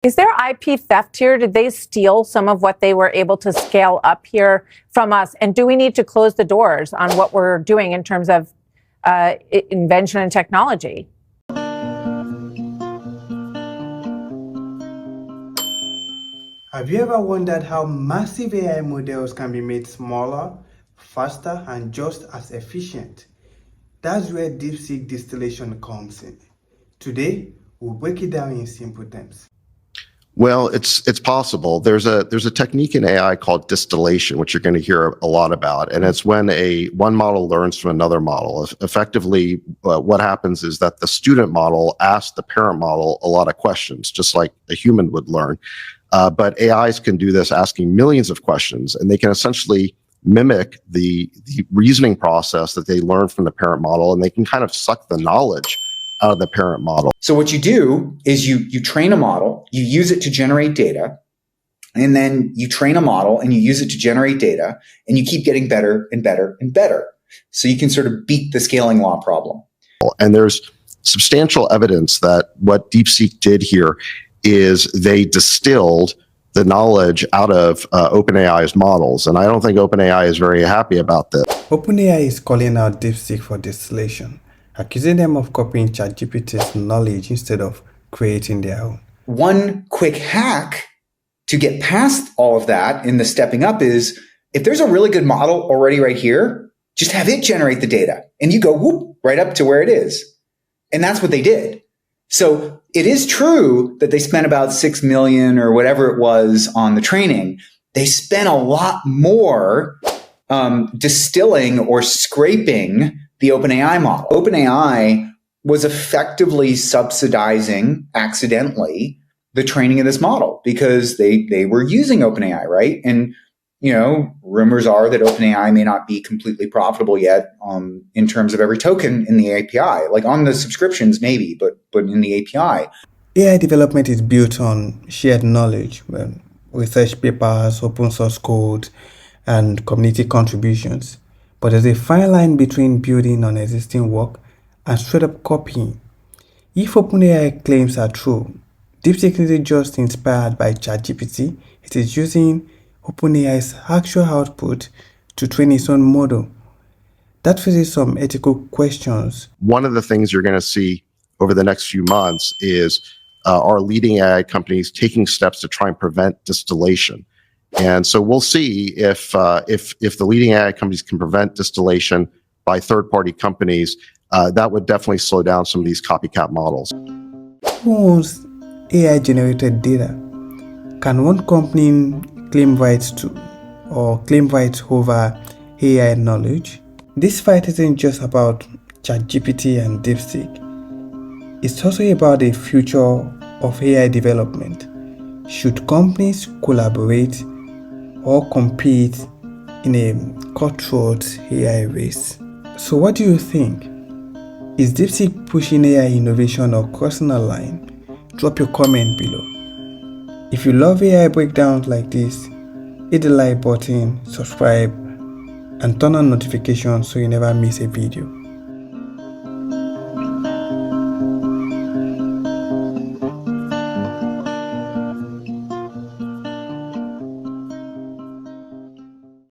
Is there IP theft here? Did they steal some of what they were able to scale up here from us? And do we need to close the doors on what we're doing in terms of invention and technology? Have you ever wondered how massive AI models can be made smaller, faster, and just as efficient? That's where Deepseek Distillation comes in. Today, we'll break it down in simple terms. Well, it's possible. There's a technique in AI called distillation, which you're going to hear a lot about, and it's when one model learns from another model. Effectively, what happens is that the student model asks the parent model a lot of questions, just like a human would learn. But AIs can do this, asking millions of questions, and they can essentially mimic the reasoning process that they learn from the parent model, and they can kind of suck the knowledge out of the parent model. So what you do is you train a model, you use it to generate data, and then you train a model and you use it to generate data, and you keep getting better and better and better. So you can sort of beat the scaling law problem. And there's substantial evidence that what Deepseek did here is they distilled the knowledge out of OpenAI's models. And I don't think OpenAI is very happy about this. OpenAI is calling out Deepseek for distillation, accusing them of copying ChatGPT's knowledge instead of creating their own. One quick hack to get past all of that in the stepping up is, if there's a really good model already right here, just have it generate the data and you go whoop right up to where it is. And that's what they did. So it is true that they spent about 6 million or whatever it was on the training. They spent a lot more distilling or scraping the OpenAI model. OpenAI was effectively subsidizing accidentally the training of this model because they were using OpenAI, right? And rumors are that OpenAI may not be completely profitable yet in terms of every token in the API. Like on the subscriptions, maybe, but in the API. AI development is built on shared knowledge, research papers, open source code, and community contributions. But there's a fine line between building on existing work and straight up copying. If OpenAI claims are true, Deepseek isn't just inspired by ChatGPT, it is using OpenAI's actual output to train its own model. That raises some ethical questions. One of the things you're going to see over the next few months is our leading AI companies taking steps to try and prevent distillation. And so we'll see if the leading AI companies can prevent distillation by third-party companies. That would definitely slow down some of these copycat models. Who owns AI-generated data? Can one company claim rights over AI knowledge? This fight isn't just about ChatGPT and Deepseek. It's also about the future of AI development. Should companies collaborate or compete in a cutthroat AI race? So what do you think? Is Deepseek pushing AI innovation or crossing a line? Drop your comment below. If you love AI breakdowns like this, hit the like button, subscribe, and turn on notifications so you never miss a video.